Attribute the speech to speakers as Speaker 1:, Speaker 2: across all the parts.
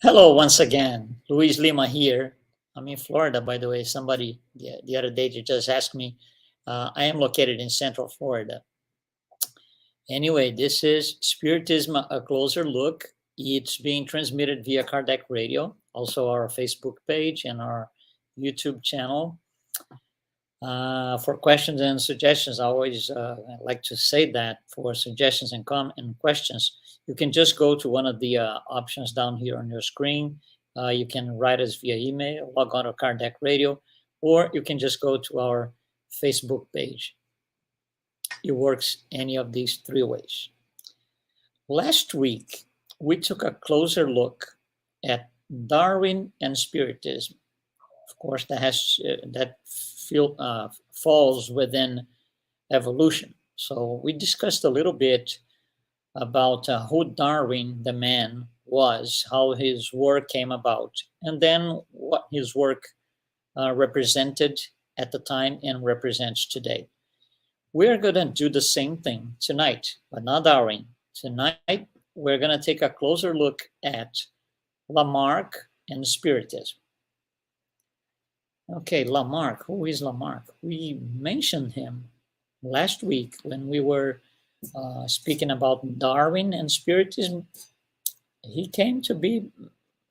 Speaker 1: Hello once again, Luiz Lima here. I'm in Florida, by the way. Somebody the other day just asked me. I am located in Central Florida. Anyway, this is Spiritism, a closer look. It's being transmitted via Kardec Radio, also our Facebook page and our YouTube channel. For questions and suggestions, I always like to say that for suggestions and questions, you can just go to one of the options down here on your screen. You can write us via email, log on to Kardec Radio, or you can just go to our Facebook page. It works any of these three ways. Last week, we took a closer look at Darwin and Spiritism. Of course, falls within evolution. So we discussed a little bit about who Darwin, the man, was, how his work came about, and then what his work represented at the time and represents today. We're going to do the same thing tonight, but not Darwin. Tonight, we're going to take a closer look at Lamarck and Spiritism. Okay, Lamarck. Who is Lamarck? We mentioned him last week when we were speaking about Darwin and Spiritism. He came to be,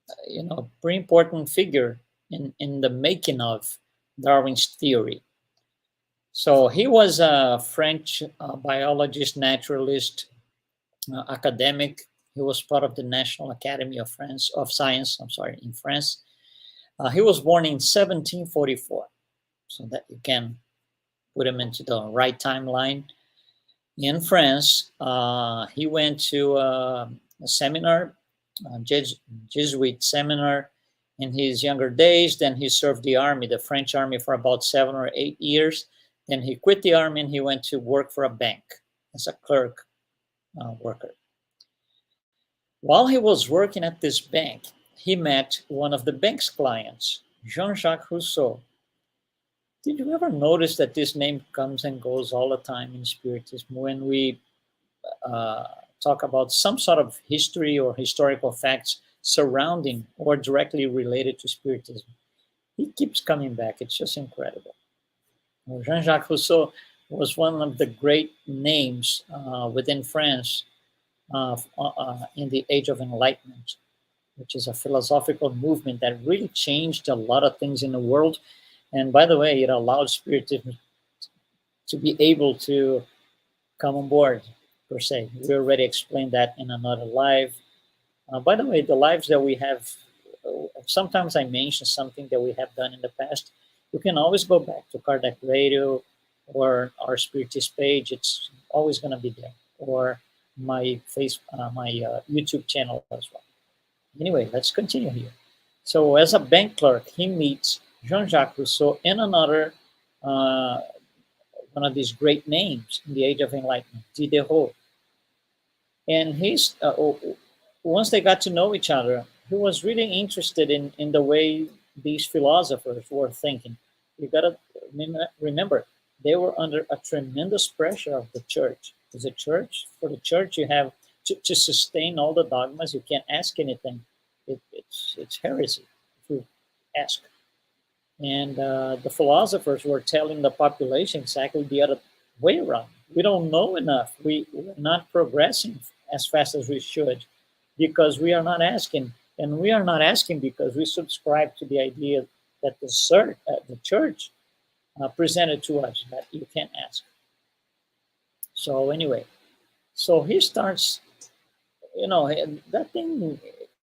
Speaker 1: a pretty important figure in the making of Darwin's theory. So he was a French biologist, naturalist, academic. He was part of the National Academy of Science. In France. He was born in 1744, so that you can put him into the right timeline. In France, he went to a seminar, Jesuit seminar, in his younger days. Then he served the army, the French army, for about 7 or 8 years. Then he quit the army and he went to work for a bank as a clerk worker. While he was working at this bank, he met one of the bank's clients, Jean-Jacques Rousseau. Did you ever notice that this name comes and goes all the time in Spiritism when we talk about some sort of history or historical facts surrounding or directly related to Spiritism? He keeps coming back. It's just incredible. Jean-Jacques Rousseau was one of the great names within France in the Age of Enlightenment, which is a philosophical movement that really changed a lot of things in the world. And by the way, it allowed Spiritism to be able to come on board, per se. We already explained that in another live. By the way, the lives that we have, sometimes I mention something that we have done in the past. You can always go back to Kardec Radio or our Spiritist page. It's always going to be there. Or my YouTube channel as well. Anyway, let's continue here. So as a bank clerk, he meets Jean-Jacques Rousseau and another, one of these great names in the Age of Enlightenment, Diderot. And once they got to know each other, he was really interested in the way these philosophers were thinking. You got to remember, they were under a tremendous pressure of the church. For the church, you have to sustain all the dogmas. You can't ask anything. It's heresy if you ask. And the philosophers were telling the population exactly the other way around. We don't know enough. We're not progressing as fast as we should because we are not asking. And we are not asking because we subscribe to the idea that the church presented to us, that you can't ask. So anyway, so he starts, that thing,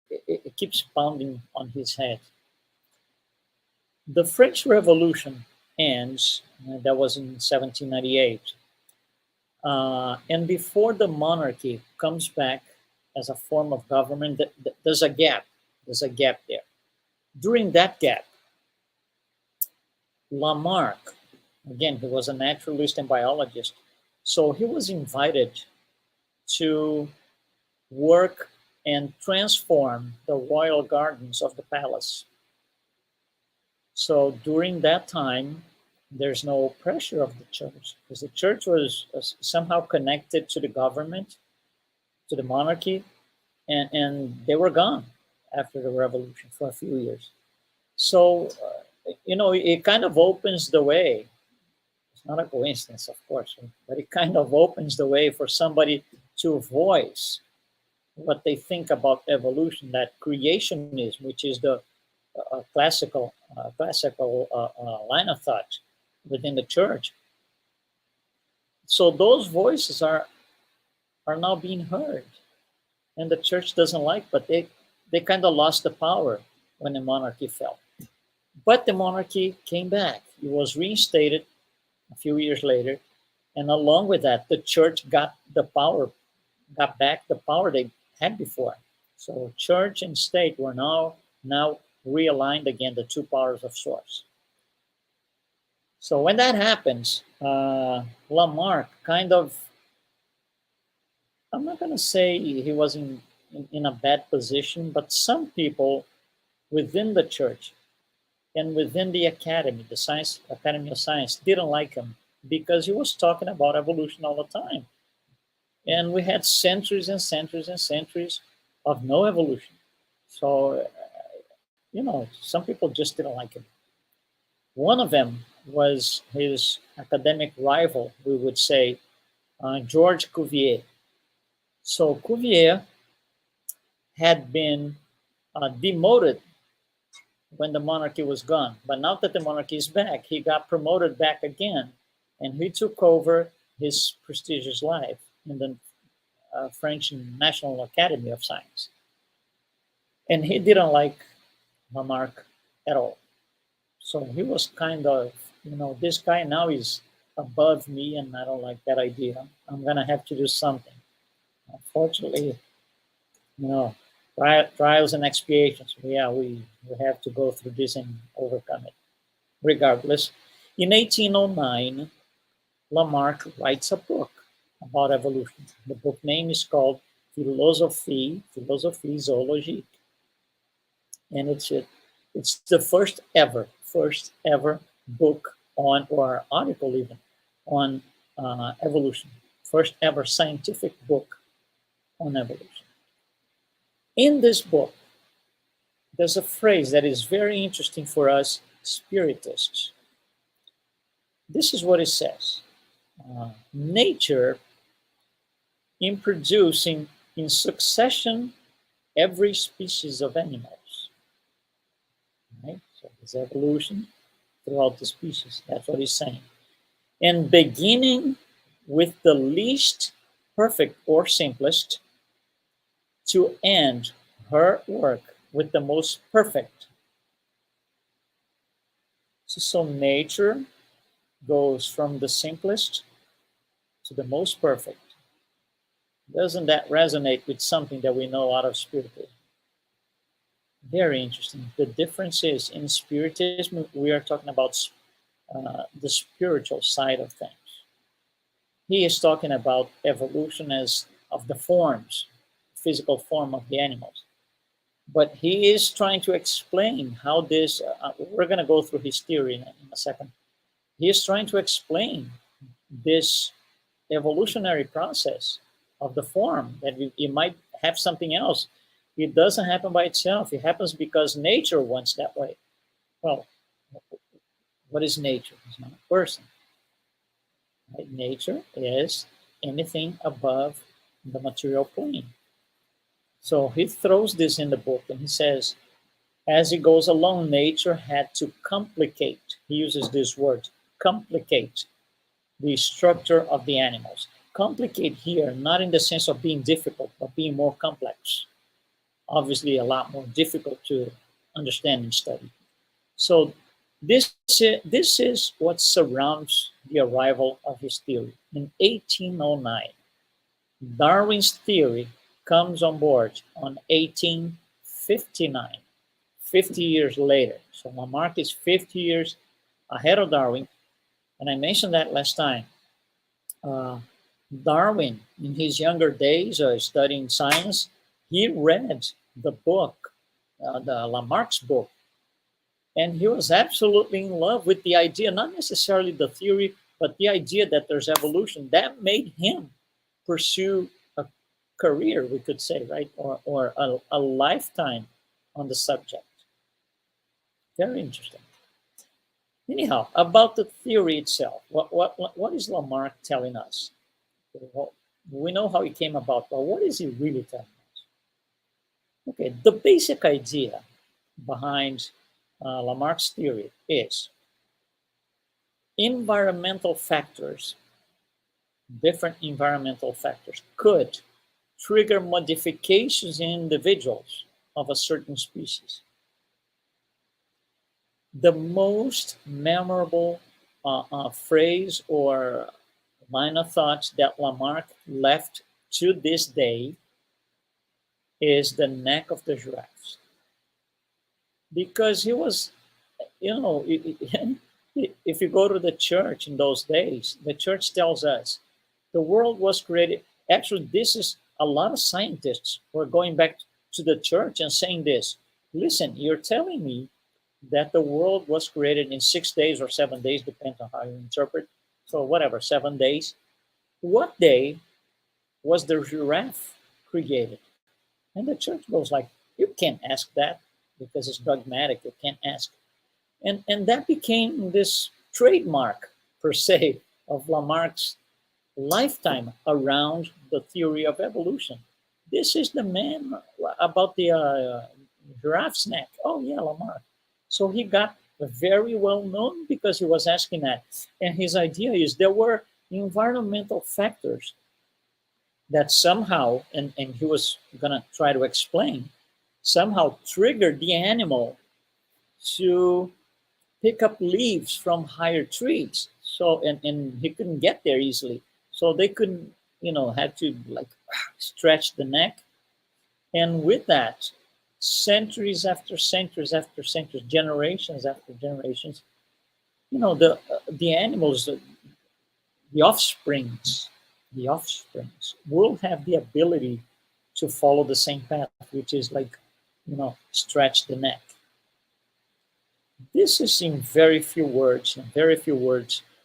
Speaker 1: it keeps pounding on his head. The French Revolution ends, that was in 1798. And before the monarchy comes back as a form of government, there's a gap. There's a gap there. During that gap, Lamarck, again, he was a naturalist and biologist, so he was invited to work and transform the royal gardens of the palace. So during that time, there's no pressure of the church because the church was somehow connected to the government, to the monarchy, and they were gone. after the revolution for a few years. So, it kind of opens the way. It's not a coincidence, of course, but it kind of opens the way for somebody to voice what they think about evolution, that creationism, which is the classical line of thought within the church. So those voices are now being heard, and the church doesn't like, but they kind of lost the power when the monarchy fell. But the monarchy came back. It was reinstated a few years later, and along with that, the church got back the power they had before. So church and state were now realigned again, the two powers of source. So when that happens, Lamarck kind of, I'm not going to say he was in a bad position, but some people within the church and within the academy, the Science Academy of Science, didn't like him because he was talking about evolution all the time. And we had centuries and centuries and centuries of no evolution. So, some people just didn't like him. One of them was his academic rival, we would say, George Cuvier. So Cuvier had been demoted when the monarchy was gone. But now that the monarchy is back, he got promoted back again, and he took over his prestigious life in the French National Academy of Science. And he didn't like Lamarck at all. So he was kind of, this guy now is above me and I don't like that idea. I'm going to have to do something. Unfortunately, trials and expiations. Yeah, we have to go through this and overcome it. Regardless, in 1809, Lamarck writes a book about evolution. The book name is called Philosophie Zoologique. And it's the first ever book on, or article even, on evolution. First ever scientific book on evolution. In this book, there's a phrase that is very interesting for us Spiritists. This is what it says. Nature, in producing in succession every species of animals. Right? So there's evolution throughout the species. That's what he's saying. And beginning with the least perfect or simplest, to end her work with the most perfect. So nature goes from the simplest to the most perfect. Doesn't that resonate with something that we know out of Spiritism? Very interesting. The difference is, in Spiritism, we are talking about the spiritual side of things. He is talking about evolution as of the forms, physical form of the animals. But he is trying to explain how this, we're going to go through his theory in a second. He is trying to explain this evolutionary process of the form, that you might have something else. It doesn't happen by itself. It happens because nature wants that way. Well, what is nature? It's not a person. Right? Nature is anything above the material plane. So he throws this in the book and he says, as he goes along, nature had to complicate, he uses this word, complicate the structure of the animals. Complicate here, not in the sense of being difficult, but being more complex. Obviously, a lot more difficult to understand and study. So this is what surrounds the arrival of his theory. In 1809, Darwin's theory comes on board on 1859, 50 years later. So Lamarck is 50 years ahead of Darwin. And I mentioned that last time. Darwin, in his younger days, studying science, he read the book, the Lamarck's book, and he was absolutely in love with the idea, not necessarily the theory, but the idea that there's evolution. That made him pursue a career, we could say, right? Or a lifetime on the subject. Very interesting. Anyhow, about the theory itself, what is Lamarck telling us? Well, we know how he came about, but what is he really telling us? Okay, the basic idea behind Lamarck's theory is environmental factors, different environmental factors, could trigger modifications in individuals of a certain species. The most memorable phrase or line of thought that Lamarck left to this day is the neck of the giraffes. Because he was, you know, if you go to the church in those days, the church tells us the world was created. Actually, this is a lot of scientists who are going back to the church and saying this. Listen, you're telling me that the world was created in 6 days or 7 days, depends on how you interpret. So whatever, 7 days. What day was the giraffe created? And the church goes like, you can't ask that because it's dogmatic. You can't ask. And that became this trademark, per se, of Lamarck's lifetime around the theory of evolution. This is the man about the giraffe's neck. Oh, yeah, Lamarck. So he got very well known because he was asking that. And his idea is there were environmental factors that somehow, and he was going to try to explain, somehow triggered the animal to pick up leaves from higher trees. So, and he couldn't get there easily. So they couldn't, had to like stretch the neck. And with that, centuries after centuries after centuries, generations after generations, the animals, the offsprings will have the ability to follow the same path, which is like, stretch the neck. This is in very few words,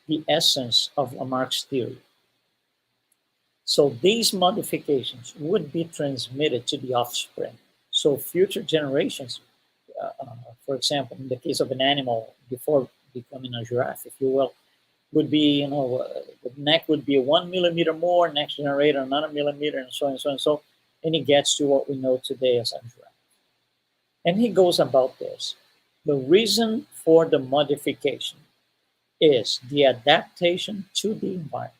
Speaker 1: the essence of Lamarck's theory. So these modifications would be transmitted to the offspring. So future generations, for example, in the case of an animal before becoming a giraffe, if you will, would be, the neck would be 1 millimeter more, next generation another millimeter, and so on and so on and so, and it gets to what we know today as a giraffe. And he goes about this. The reason for the modification is the adaptation to the environment.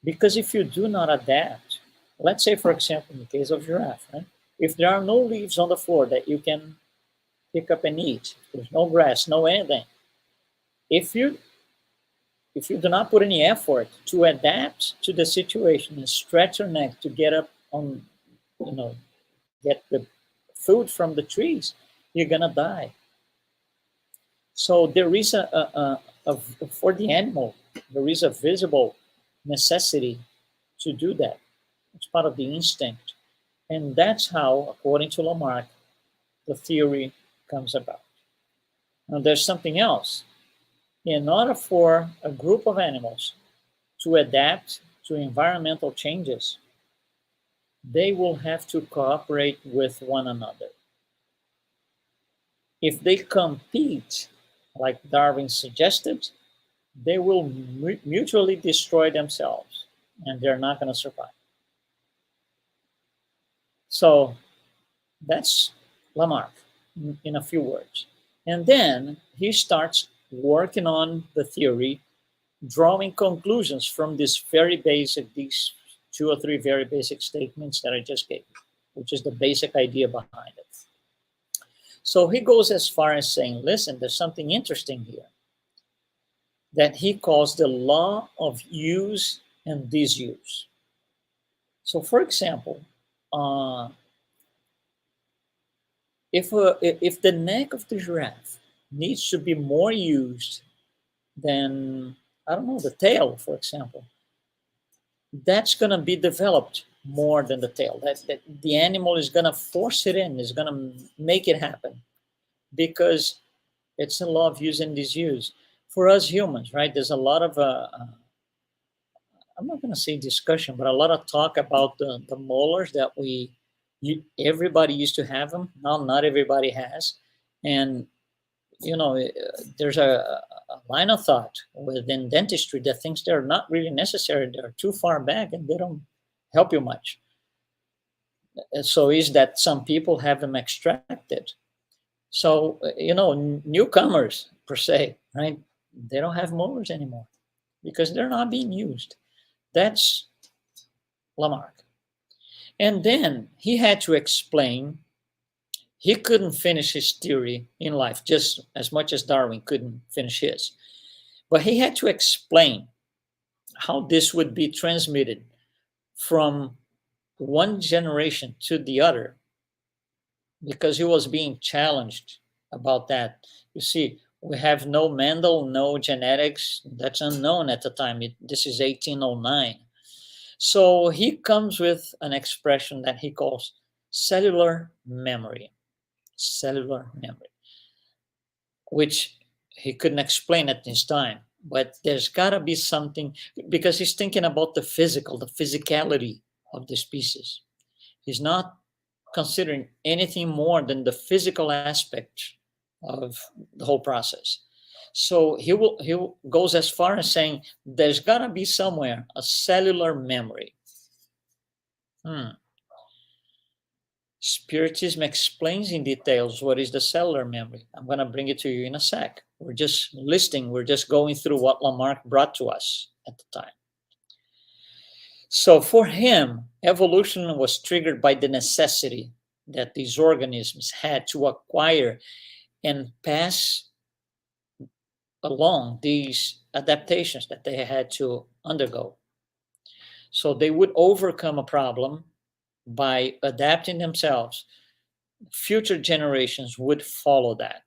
Speaker 1: Because if you do not adapt, let's say, for example, in the case of giraffe, right? If there are no leaves on the floor that you can pick up and eat, there's no grass, no anything. If you do not put any effort to adapt to the situation and stretch your neck to get up on, get the food from the trees, you're gonna die. So there is for the animal, there is a visible necessity to do that. It's part of the instinct. And that's how, according to Lamarck, the theory comes about. Now there's something else. In order for a group of animals to adapt to environmental changes, they will have to cooperate with one another. If they compete, like Darwin suggested, they will mutually destroy themselves and they're not going to survive. So that's Lamarck in a few words. And then he starts working on the theory, drawing conclusions from these 2 or 3 very basic statements that I just gave you, which is the basic idea behind it. So he goes as far as saying, listen, there's something interesting here that he calls the law of use and disuse. So, for example, if the neck of the giraffe needs to be more used than, I don't know, the tail, for example, that's going to be developed more than the tail. That the animal is going to force it in, is going to make it happen because it's a law of use and disuse. For us humans, right, there's a lot of, I'm not going to say discussion, but a lot of talk about the molars that we Everybody used to have them. Now, not everybody has. And, there's a line of thought within dentistry that thinks they're not really necessary. They're too far back and they don't help you much. So is that some people have them extracted. So, newcomers per se, right? They don't have molars anymore because they're not being used. That's Lamarck. And then he had to explain, he couldn't finish his theory in life just as much as Darwin couldn't finish his. But he had to explain how this would be transmitted from one generation to the other because he was being challenged about that. You see, we have no Mendel, no genetics. That's unknown at the time. This is 1809. So he comes with an expression that he calls cellular memory. Cellular memory, which he couldn't explain at this time. But there's got to be something, because he's thinking about the physicality of the species. He's not considering anything more than the physical aspect of the whole process. So he goes as far as saying there's got to be somewhere a cellular memory. Spiritism explains in details what is the cellular memory. I'm going to bring it to you in a sec. We're just listing, we're just going through what Lamarck brought to us at the time. So for him, evolution was triggered by the necessity that these organisms had to acquire and pass along these adaptations that they had to undergo. So they would overcome a problem by adapting themselves. Future generations would follow that,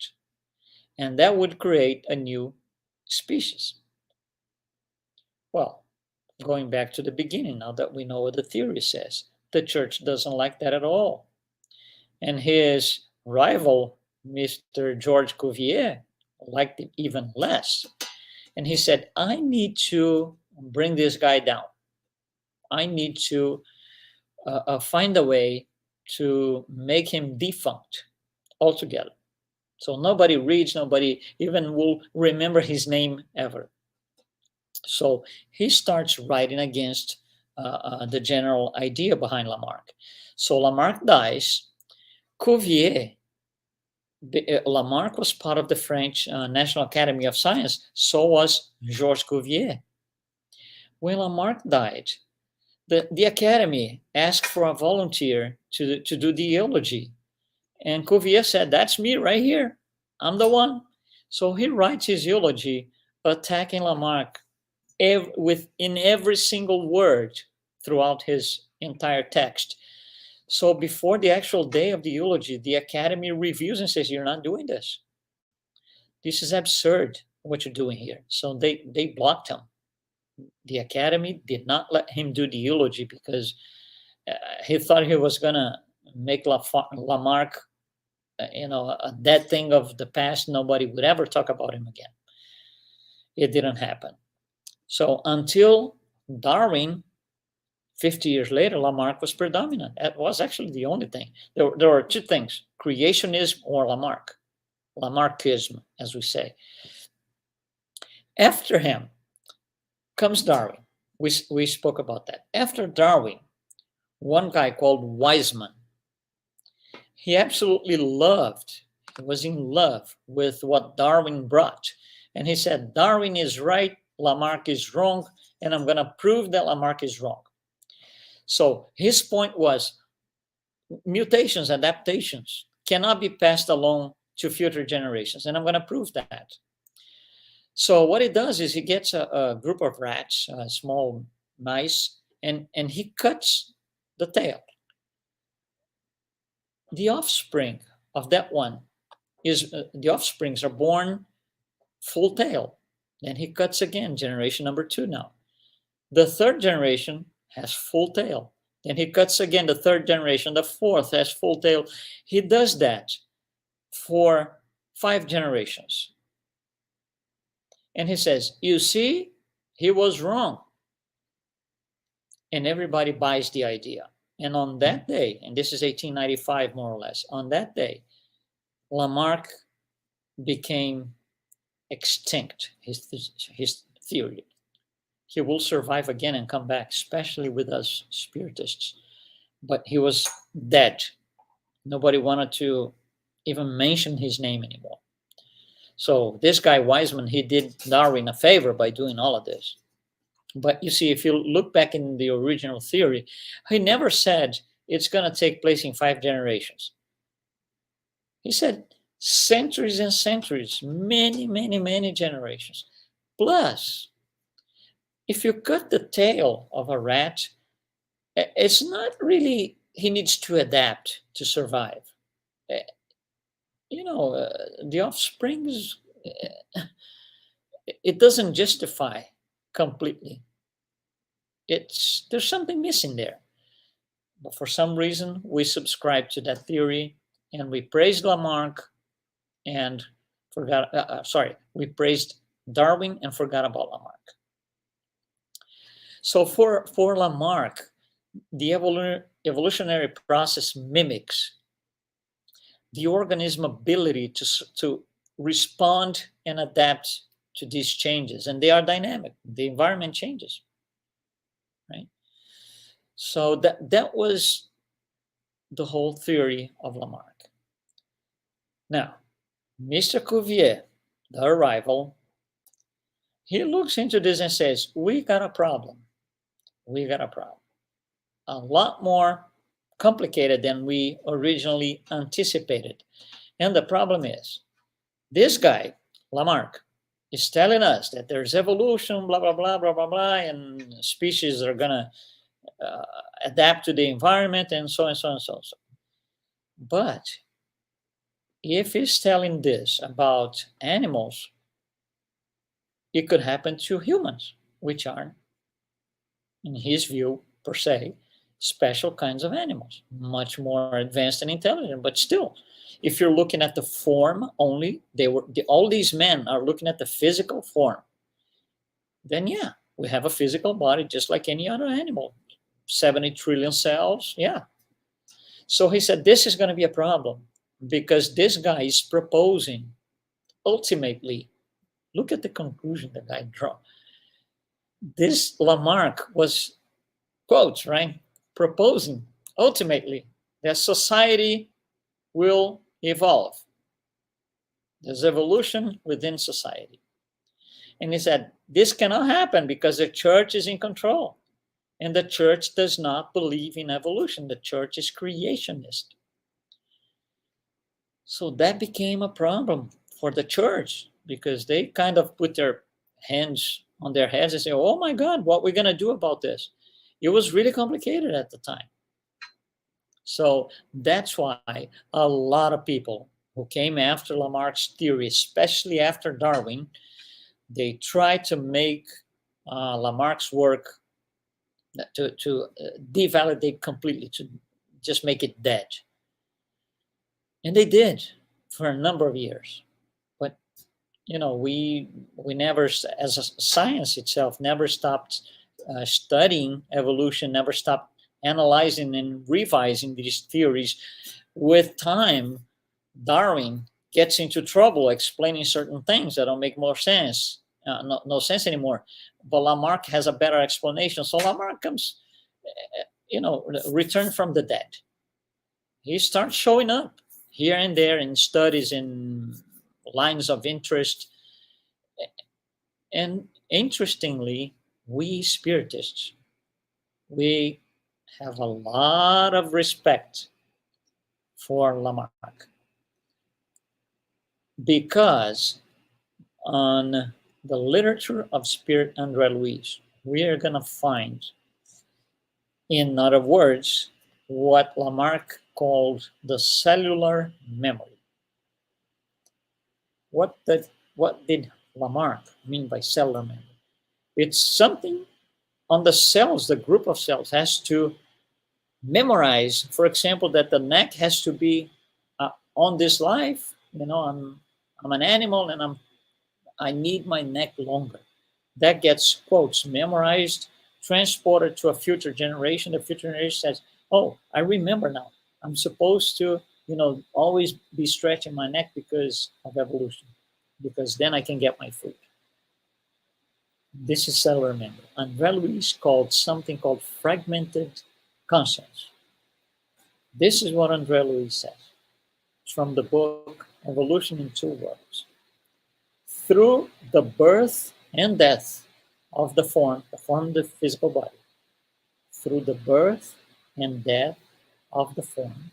Speaker 1: and that would create a new species. Well, going back to the beginning, now that we know what the theory says, the church doesn't like that at all. And his rival, Mr. George Cuvier, liked it even less. And he said, I need to bring this guy down. I need to find a way to make him defunct altogether. So nobody reads, nobody even will remember his name ever. So he starts writing against the general idea behind Lamarck. So Lamarck dies. Cuvier, Lamarck was part of the French National Academy of Science. So was Georges Cuvier. When Lamarck died, the Academy asked for a volunteer to do the eulogy. And Cuvier said, that's me right here. I'm the one. So he writes his eulogy attacking Lamarck in every single word throughout his entire text. So before the actual day of the eulogy, the Academy reviews and says, you're not doing this. This is absurd, what you're doing here. So they blocked him. The Academy did not let him do the eulogy because he thought he was going to make Lamarck, a dead thing of the past. Nobody would ever talk about him again. It didn't happen. So until Darwin, 50 years later, Lamarck was predominant. That was actually the only thing. There were two things, creationism or Lamarck. Lamarckism, as we say. After him comes Darwin. We spoke about that. After Darwin, one guy called Weismann, he absolutely was in love with what Darwin brought. And he said, Darwin is right, Lamarck is wrong, and I'm going to prove that Lamarck is wrong. So his point was mutations, adaptations cannot be passed along to future generations. And I'm going to prove that. So what he does is he gets a group of rats, small mice, and he cuts the tail. The offspring of that one is the offsprings are born full tail. Then he cuts again, generation number 2 now. The third generation has full tail. Then he cuts again, the third generation, the fourth has full tail. He does that for 5 generations. And he says, you see, he was wrong. And everybody buys the idea. And on that day, and this is 1895 more or less, on that day, Lamarck became extinct, his theory. He will survive again and come back, especially with us spiritists. But he was dead. Nobody wanted to even mention his name anymore. So this guy Weizmann, he did Darwin a favor by doing all of this. But you see, if you look back in the original theory, he never said it's going to take place in 5 generations. He said centuries and centuries, many, many, many generations. Plus, if you cut the tail of a rat, it's not really he needs to adapt to survive. The offspring is, it doesn't justify completely. There's something missing there. But for some reason, we subscribe to that theory, and we praised Lamarck and we praised Darwin and forgot about Lamarck. So for Lamarck, the evolutionary process mimics the organism ability to respond and adapt to these changes, and they are dynamic. The environment changes, right? So that was the whole theory of Lamarck. Now, Mr. Cuvier, the arrival, he looks into this and says, we got a problem. We got a problem. A lot more complicated than we originally anticipated. And the problem is, this guy, Lamarck, is telling us that there's evolution, blah, blah, blah, blah, blah, blah, and species are going to adapt to the environment and so and so and so and so. But if he's telling this about animals, it could happen to humans, which are, in his view, per se, special kinds of animals, much more advanced and intelligent. But still, if you're looking at the form only, all these men are looking at the physical form. Then yeah, we have a physical body just like any other animal. 70 trillion cells, yeah. So he said this is going to be a problem because this guy is proposing, ultimately, look at the conclusion the guy drew. This Lamarck was, quotes, right, proposing, ultimately, that society will evolve. There's evolution within society. And he said, this cannot happen because the church is in control. And the church does not believe in evolution. The church is creationist. So that became a problem for the church because they kind of put their hands on their heads and say, oh my God, what are we going to do about this? It was really complicated at the time. So that's why a lot of people who came after Lamarck's theory, especially after Darwin, they tried to make Lamarck's work to devalidate completely, to just make it dead. And they did for a number of years. But, we never, as a science itself, never stopped studying evolution, never stopped analyzing and revising these theories. With time, Darwin gets into trouble explaining certain things that don't make more sense, no sense anymore. But Lamarck has a better explanation. So Lamarck comes, returned from the dead. He starts showing up here and there in studies, in lines of interest. And interestingly, we spiritists, we have a lot of respect for Lamarck because on the literature of Spirit André Luiz, we are going to find, in other words, what Lamarck called the cellular memory. What did Lamarck mean by cellular memory? It's something on the cells, the group of cells has to memorize, for example, that the neck has to be on this life. I'm an animal and I need my neck longer. That gets, quotes, memorized, transported to a future generation. The future generation says, Oh, I remember now. I'm supposed to, always be stretching my neck because of evolution, because then I can get my food. This is cellular memory. André Luiz called something called fragmented conscience. This is what André Luiz says. It's from the book Evolution in Two Worlds. Through the birth and death of the form of the physical body, through the birth and death of the form,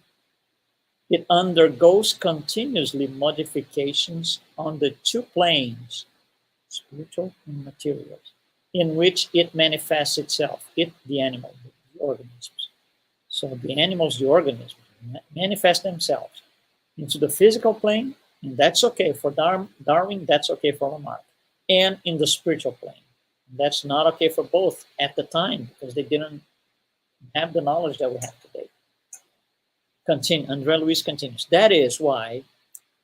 Speaker 1: it undergoes continuously modifications on the two planes, spiritual and material, in which it manifests itself, the animal, the organisms. So the animals, the organisms, manifest themselves into the physical plane, and that's okay for Darwin, that's okay for Lamarck, and in the spiritual plane. That's not okay for both at the time because they didn't have the knowledge that we have today. André Luiz continues. That is why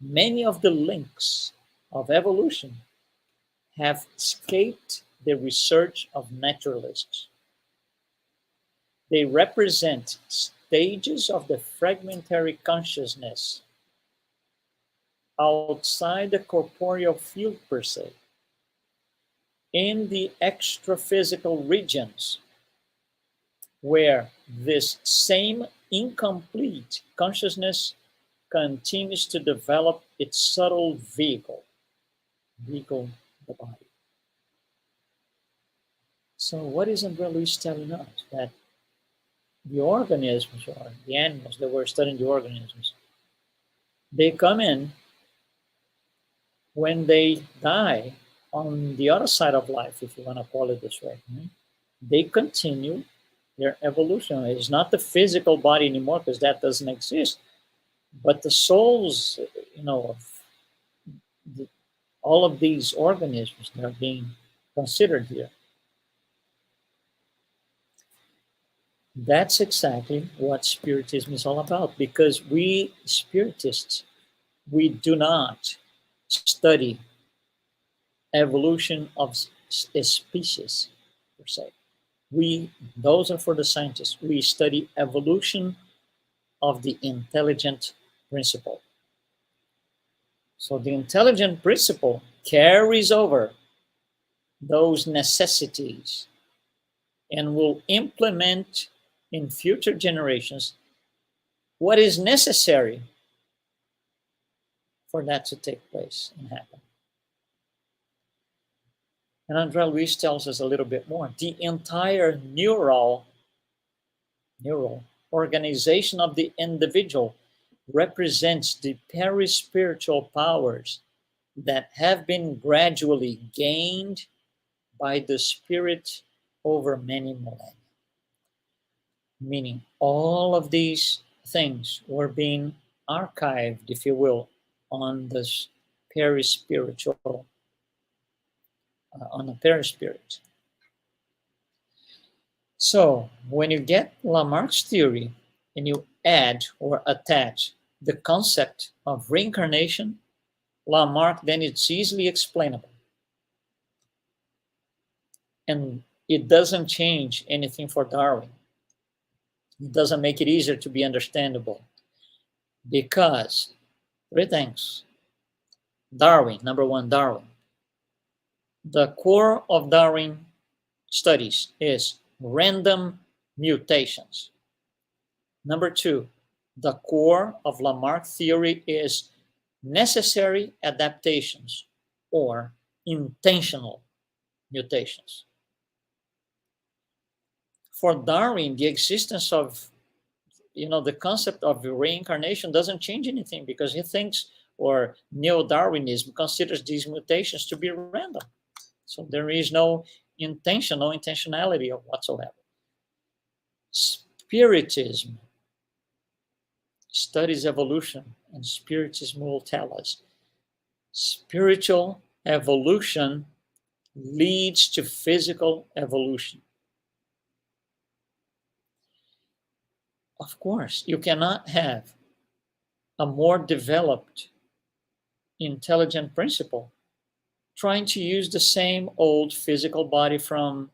Speaker 1: many of the links of evolution have escaped the research of naturalists. They represent stages of the fragmentary consciousness outside the corporeal field per se, in the extraphysical regions, where this same incomplete consciousness continues to develop its subtle vehicle, the body. So what is André Luiz telling us? That the organisms, or the animals that we're studying, the organisms, they come in when they die on the other side of life, if you want to call it this way. They continue their evolution. It's not the physical body anymore because that doesn't exist, but the souls, of all of these organisms that are being considered here. That's exactly what Spiritism is all about, because we Spiritists, we do not study evolution of a species per se. Those are for the scientists. We study evolution of the intelligent principle. So the intelligent principle carries over those necessities and will implement in future generations what is necessary for that to take place and happen. And André Luiz tells us a little bit more. The entire neural organization of the individual represents the perispiritual powers that have been gradually gained by the spirit over many millennia. Meaning all of these things were being archived, if you will, on this perispiritual, on the perispirit. So when you get Lamarck's theory and you add or attach the concept of reincarnation, Lamarck, then it's easily explainable. And it doesn't change anything for Darwin. It doesn't make it easier to be understandable. Because three things. Darwin, number one, Darwin. The core of Darwin studies is random mutations. Number two, the core of Lamarck theory is necessary adaptations or intentional mutations. For Darwin, the existence of, the concept of reincarnation doesn't change anything because he thinks, or neo-Darwinism considers these mutations to be random. So there is no intentionality of whatsoever. Spiritism studies evolution, and Spiritism will tell us spiritual evolution leads to physical evolution. Of course, you cannot have a more developed, intelligent principle trying to use the same old physical body from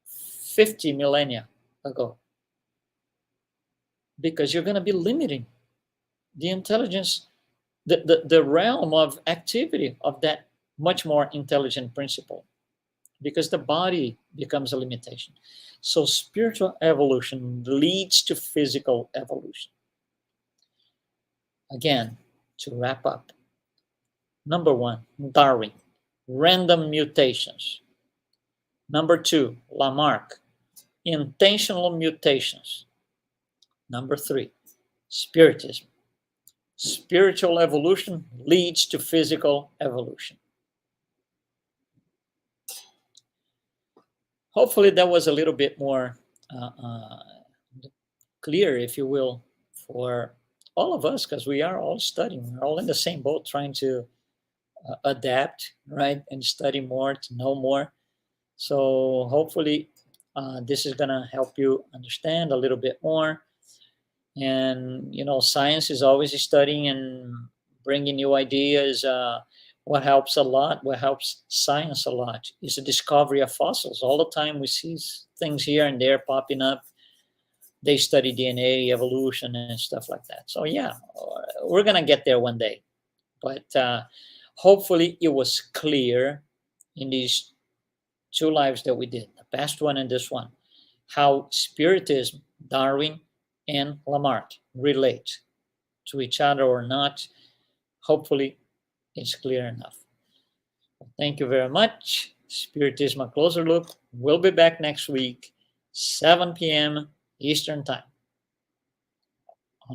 Speaker 1: 50 millennia ago. because you're going to be limiting the intelligence, the realm of activity of that much more intelligent principle, because the body becomes a limitation. So spiritual evolution leads to physical evolution. Again, to wrap up, number one, Darwin, random mutations. Number two, Lamarck, intentional mutations. Number three, Spiritism. Spiritual evolution leads to physical evolution. Hopefully that was a little bit more clear, if you will, for all of us, because we are all studying. We're all in the same boat trying to adapt, right? And study more to know more. So hopefully this is going to help you understand a little bit more. And, science is always studying and bringing new ideas. What helps a lot, what helps science a lot, is the discovery of fossils. All the time we see things here and there popping up. They study DNA, evolution, and stuff like that. So yeah, we're going to get there one day. But hopefully it was clear in these two lives that we did, the past one and this one, how Spiritism, Darwin, and Lamarck relate to each other or not. Hopefully it's clear enough. Thank you very much. Spiritism, a closer look. We'll be back next week, 7 p.m. Eastern Time.